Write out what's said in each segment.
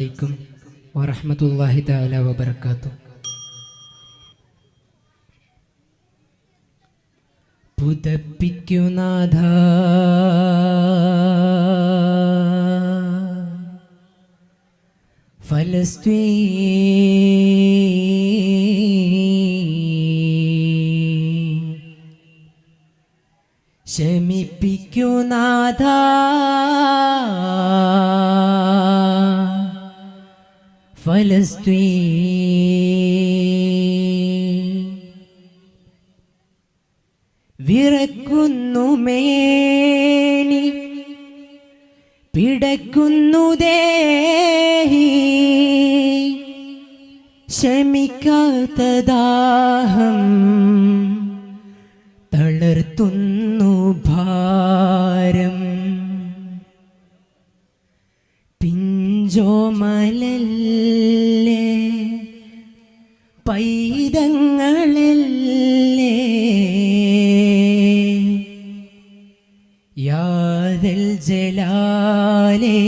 അലൈക്കും വറഹ്മത്തുള്ളാഹി തആല വബറകാതുഹു. പുതപ്പിക്കുനാഥ ഫലസ്തീൻ, ശമിപ്പിക്കുനാഥ ഫലസ്തീൻ, വിറക്കുന്നു മേനി പിടക്കുന്നു ദേഹി, ശമിക്കാത്ത ദാഹം തളർത്തുന്നു ഭാരം, പിഞ്ചോമലല്ലേ പൈതങ്ങളല്ലേ, യാദൽ ജലാലേ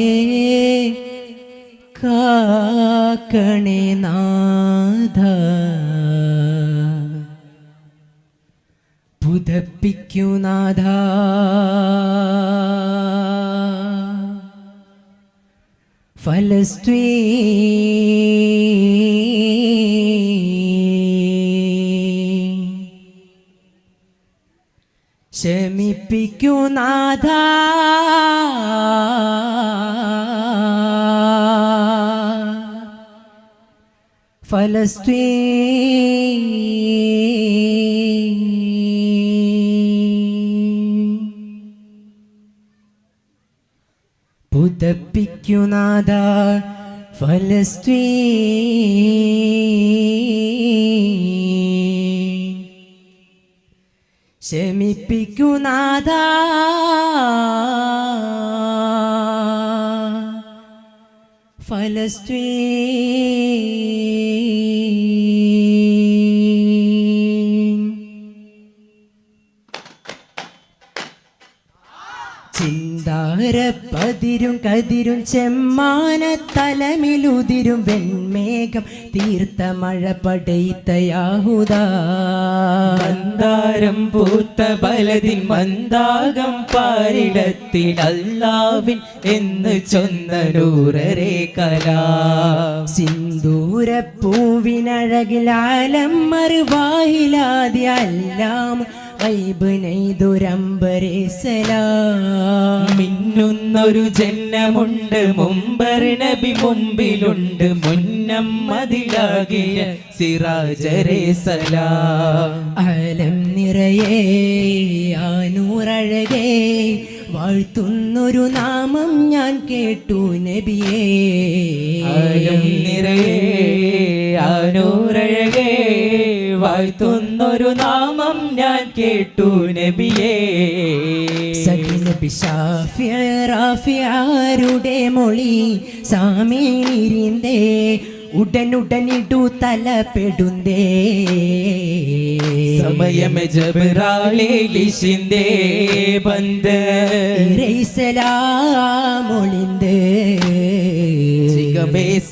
കാക്കണേ നാഥ, പുതപ്പിക്കുനാഥ ഫലസ്തീൻ, ശമിപ്പിക്കുനാഥ ഫലസ്തീൻ, പുതപ്പിക്കുനാഥ ഫലസ്തീൻ, ശമിപ്പിക്കുനാഥ ഫലസ്തീൻ. ചിന്താരപ്പതിരും കതിരും ചെമ്മാന തലമിലുതിരും വെൺമേഘം തീർത്ത മഴ പടൈത്ത യാഹുദ, മന്ദാരം പൂത്ത ബലതിൻ മന്ദാകം പാരിടത്തിൽ അല്ലാവിൻ എന്ന് ചൊന്ന നൂറരേ കലാം, സിന്ദൂരപ്പൂവിനഴകിലാലം മറുവായിലാതി അല്ലാം ൈബുരംബരേ സലാം, മിന്നുന്നൊരു ജന്മമുണ്ട് മുമ്പർ നബി മുമ്പിലുണ്ട് മുന്നം മതിലാകിയ സിറാജരേ സലാം, അലം നിറയേ ആനൂറഴകേ വാഴ്ത്തുന്നൊരു നാമം ഞാൻ കേട്ടു നബിയേ, അലം നിറയേ ആനൂറഴകേ വാഴ്ത്തുന്നൊരു നാമം ഞാൻ കേട്ടു നബിയേ, സഖിനബി ശാഫിഅ റാഫിഅരുടെ മൊഴി സാമീരിന്റെ ഉടനുടനിടു തലപ്പെടുന്തേ, സമയമേ ജബ്രായിലിന്റെ ബന്ദ് ഇറൈസലാമൊളിന്ത്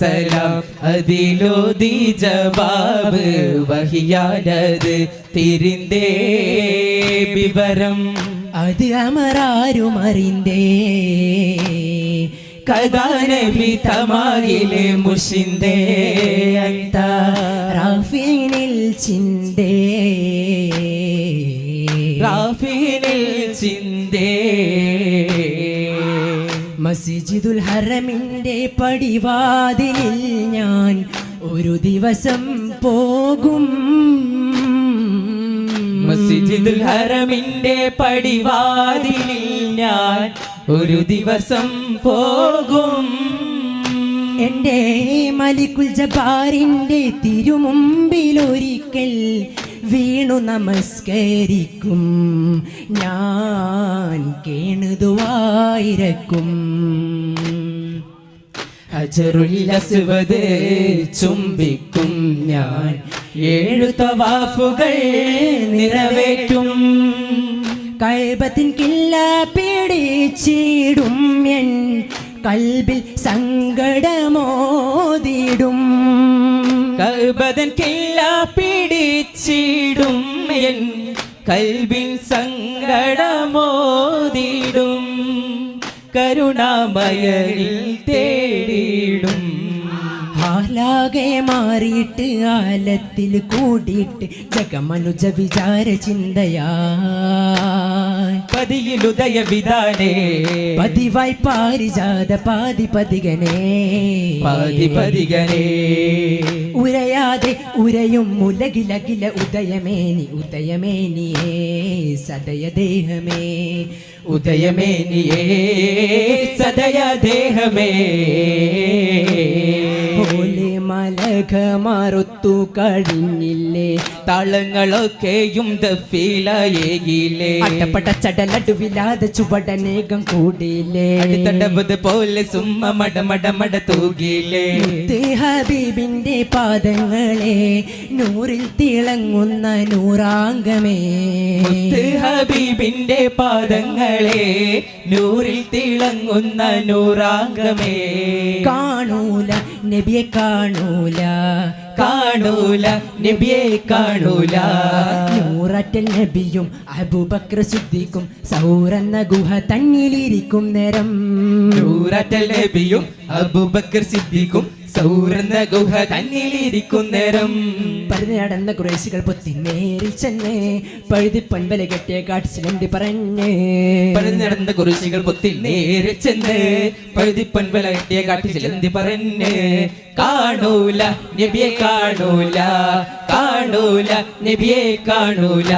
സലാം അതിലോതി ജവാബ് വഹിയാനത് തിരിന്തേ വിവരം, അത് അമരാരും അറിന്തേ, കഥാനബി തമാകിലെ മുഷിന്തേ അന്ത റാഫീനിൽ ചിന്തേ, റാഫീനിൽ ചിന്തേ, മസ്ജിദുൽ ഹറമിന്റെ പടിവാതിലിൽ ഞാൻ ഒരു ദിവസം പോകും, മസ്ജിദുൽ ഹറമിന്റെ പടിവാതിലിൽ ഞാൻ ഒരു ദിവസം പോകും, എന്റെ മലിക്കുൽ ജബ്ബാറിന്റെ തിരുമുമ്പിലൊരിക്കൽ വീണു നമസ്കരിക്കും, ഞാൻ കേണുതുവായിരക്കും, ഹജറുൽ അസ്വദ് ചുംബിക്കും ഞാൻ, 7 തവാഫുകൾ നിറവേറ്റും, കഅബത്തിൻ കില്ല പിടിച്ചിടും എൻ കൽബിൽ സങ്കടമോതിടും. കഅബതൻ കില്ല പിടിച്ചിടും എൻ കൽബിൻ സങ്കടമോതിടും. കരുണാമയനിൽ തേടിടും. ആലാകെ മാറിയിട്ട് ആലത്തിൽ കൂടിയിട്ട് ജഗമനുജ വിചാര ചിന്തയായി പതിയിലുദയ വിധാനേ പതിവായി പാരിജാത പാതിപതികനേ പാതിപതികനേ ഉരയാതെ ഉരയും ഉലകിലകില ഉദയമേനി ഉദയമേനിയേ സദയദേഹമേ ഉദയമേനിയേ സദയദേഹമേ. പോലെ മലകമാറൊത്തു കഴിഞ്ഞില്ലേ താളങ്ങളൊക്കെയും ദഫീലയേകിലേ. അട്ടപ്പട്ട ചടലടുവില്ലാതെ ചുവടനേകം കൂടിയില്ലേ അടുത്തടവത് പോലെ സുമ്മ മടമടമട തൂകിലേ. ഹബീബിന്റെ പാദങ്ങളെ നൂറിൽ തിളങ്ങുന്ന നൂറാംഗമേ ഹബീബിന്റെ പാദങ്ങളെ നൂറിൽ തിളങ്ങുന്ന നൂറാംഗമേ. കാണൂല നബിയെ കാണൂല കാണൂല നബിയെ കാണൂല. നൂററ്റൽ നബിയും അബൂബക്കർ സിദ്ദീഖും സൗറന്ന ഗുഹ തന്നിലിരിക്കും നേരം. നൂററ്റൽ നബിയും അബൂബക്കർ സിദ്ദീഖും സൗറന്ന ഗുഹ തന്നിലിരിക്കും നേരം. പരതി നടന്ന കുറേശികൾ പൊത്തി നേരിൽ ചെന്ന് പഴുതി പൊൻവല കെട്ടിയ കാട്ടിച്ചിലണ്ടി പറഞ്ഞ് പരതി നടന്ന കുറേശികൾ പൊത്തി നേരിൽ ചെന്ന് പഴുതി പൊൻവല കെട്ടിയ കാട്ടിച്ചിലന്തി പറഞ്ഞ്. കാണൂല നബിയെ കാണൂല കാണൂല നബിയെ കാണൂല.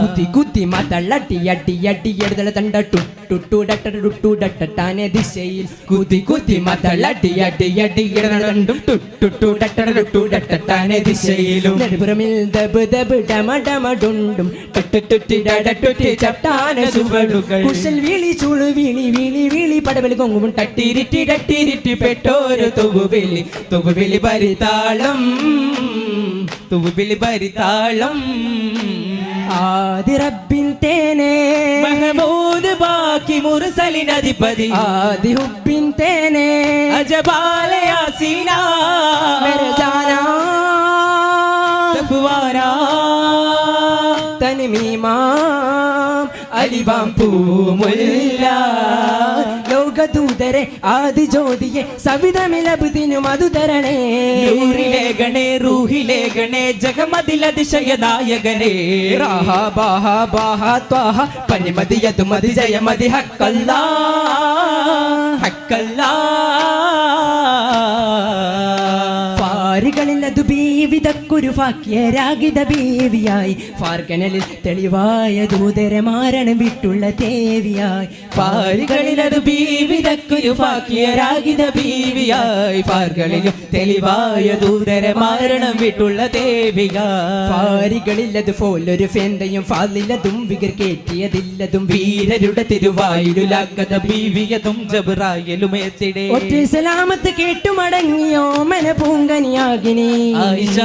കുത്തി കുത്തി മതള്ളട്ടി അട്ടി അട്ടി എടുതല തണ്ടട്ടു ടുട്ടു ഡട്ട ടുട്ടു ഡട്ടാനെ ദിശയിൽ കുത്തി കുത്തി മതള്ളട്ടി അടി അടി ഇടനടണ്ടും ടുട്ടു ഡട്ട ടുട്ടു ഡട്ടാനെ ദിശയിലും. നെടുപുറമിൽ ദബ് ദബ് ഡമഡമഡുണ്ടും ടുട്ടി ഡട്ടുട്ടി ചട്ടാന സുവടുകൾ. കുശൽ വിളി ചുളു വിളി വിളി വിളി പടവലി കൊങ്ങും തട്ടിരിട്ടി തട്ടിരിട്ടി പെട്ടോരു തുവുവിളി തുവുവിളി പരിതാളം തുവുവിളി പരിതാളം. ആദി റബ്ബിൻ തേനേ മഹമൂദ് ബാക്കി മുർസലിനധിപതി ആദി ഹുബ്ബിൻ തേനേ അജബാല യാസീന മേരെ ജാനാ സഫ്വാനാ തൻമീമാം അലിവാം പൂമുല്ല ലോകദൂതരെ ആദി ജ്യോതിയെ സവിതമിലബുദിനു മധുതരണേ. നൂറിലെ ഗണേ റൂഹിലെ ഗണേ ജഗമതിലതിശയനായകനേ. റാഹ ബാഹ ബാഹ ത്വാഹ പനിമതിയതു മതി ജയമതി ഹക്കല്ലാ ഹക്കല്ലാ. ഫാരികളിലതു ബീവിതക്കുരു ഫാക്യരാഗിത ബീവിയായി ഫാർക്കനലിൽ തെളിവായ ദൂതരമാരണം വിട്ടുള്ള ദേവിയായി ഫാരികളിലത് ബീവിതക്കുരു ഫാക്കിയരാഗിത ബീവിയായി ഫാർകളിലും തെളിവായ ദൂതര മാരണം വിട്ടുള്ള ദേവിയായി. ഫാരികളിലത് പോലൊരു ഫെന്തയും ഫാലിലതും വികർ കേറ്റിയതില്ലതും വീരരുടെ തിരുവായിലുലാക്കത ബീവിയതും ജബ്രായിലുമേത്തിടേ. ഒറ്റ സലാമത്ത് കേട്ടു മടങ്ങിയോ മന പൂങ്കനിയാകിനി ആയിഷ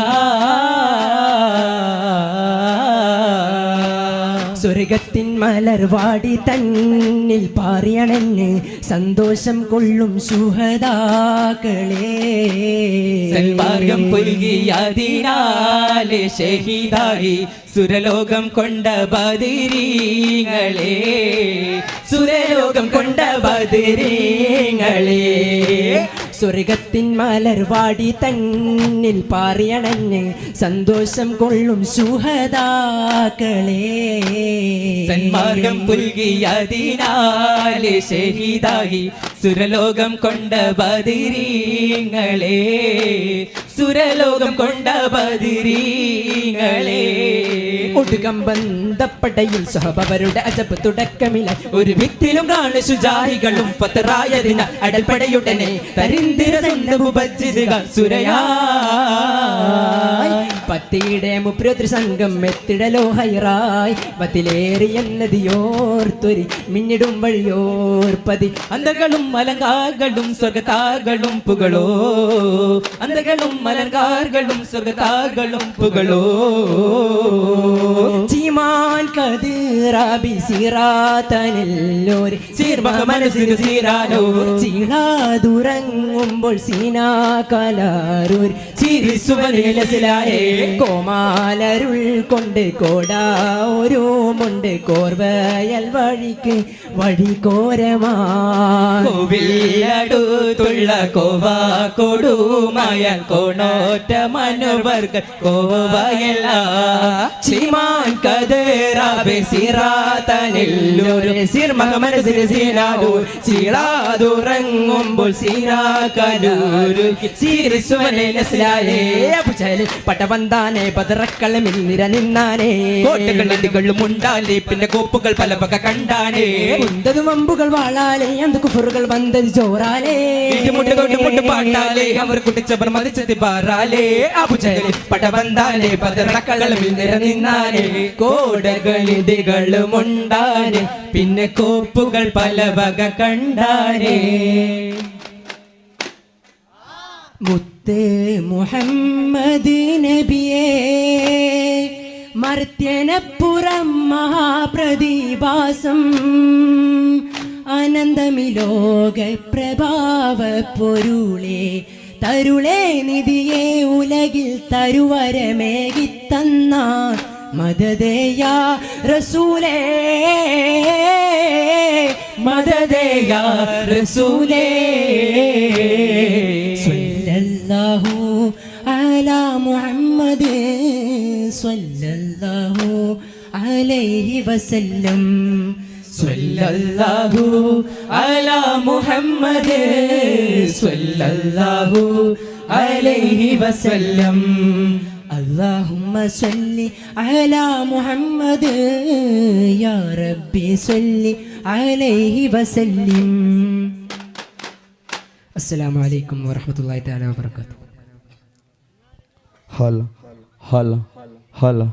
സ്വർഗത്തിൻ മലർവാടി തന്നിൽ പാറിയണഞ്ഞ് സന്തോഷം കൊള്ളും സുഹദാക്കളെ. സൽമാർഗം പുൽകിയതിനാലെ ഷഹീദായി സുരലോകം കൊണ്ട ബദരീങ്ങളെ സുരലോകം കൊണ്ട ബദരീങ്ങളെ. സ്വർഗത്തിൻ മലർവാടി തന്നിൽ പാറിയണഞ്ഞ് സന്തോഷം കൊള്ളും സുഹദാക്കളെ. സന്മാർഗം പുൽകിയതിനാലെ ഷഹീദായി സുരലോകം കൊണ്ട ബദരീങ്ങളെ സുരലോകം കൊണ്ട ബദരീങ്ങളെ. ഒടുകം ബന്ധപ്പടയിൽ സഹബവരുടെ അജബ് തുടക്കമില്ല ഒരു ഭിത്തിലും കാണു ശുചാഹികളും പത്തറായതിന അടൽപ്പടയുടനെ തരിന്തിര സുരയാ പച്ച പത്തിയുടെ മുപ്രൊത്തിരി സംഘം എത്തിടലോ ഹൈറായി പത്തിലേറിയ നദിയോർത്തൊരി മിന്നിടും വഴിയോർപ്പതി അന്തകളും മലങ്കാകളും സ്വർഗതാകളും പുകളോ അന്തകളും മലങ്കാകളും സ്വർഗതാകളും പുകളോ ചീമാൻ കതിറാബി സിറാതനെല്ലോര് മനസ്സിന് സീരാനോ ചീളാതുറങ്ങുമ്പോൾ സീനാ കലാരൂർ ചിരിസുവനിലസിലായേ കോമാലരുൾ കൊണ്ട് കോടാരൂമുണ്ട് കോർവയൽ വഴിക്ക് വഴി കോരമാ കോവിലടുത്തുള്ള കോവാ കൊടുമായ കോണോറ്റ മനുവർഗ കോവയല്ല ചീമാൻ കതിറാബി സിറാതനെല്ലോര് മനസ്സിന് സീനാനോ ചീളാതുറങ്ങുമ്പോൾ സീനാ കലൂരു പട്ടവന്താനെ പതറക്കളമിൽ നിര നിന്നാനേ കോട്ടകളും ഉണ്ടാലേ പിന്നെ കോപ്പുകൾ പല വക കണ്ടാനേ കുന്തതും അമ്പുകൾ വാളാലേ അന്ത് കുഫറുകൾ വന്നത് ചോറാലേ മുട്ട് പാട്ടാലേ അവർ കുട്ടിച്ചവർ മതിച്ചതി പാറാലേ അബുജഹൽ പടവന്താലേ പതറക്കളമിൽ നിര നിന്നാനേ കോടകളിതികളും ഉണ്ടാനേ പിന്നെ കോപ്പുകൾ പല വക കണ്ടാനേ മുത്ത് മുഹമ്മദ് നബിയേ മർത്യനപ്പുറം മഹാപ്രതിഭാസം അനന്തമിലോക പ്രഭാവ പൊരുളേ തരുളേ നിധിയെ ഉലകിൽ തരുവരമേകിത്തന്ന മദദേയാ റസൂലേ മദദേയാ റസൂലേ സ്വല്ലല്ലാഹു അലാ മുഹമ്മദ് സ്വല്ലല്ലാഹു അലൈഹി വസല്ലം സ്വല്ലല്ലാഹു അലാ മുഹമ്മദ് സ്വല്ലല്ലാഹു അലൈഹി വസല്ലം اللهم صل على محمد يا ربي صل عليه وسلم السلام عليكم ورحمة الله تعالى وبركاته هلا هلا هلا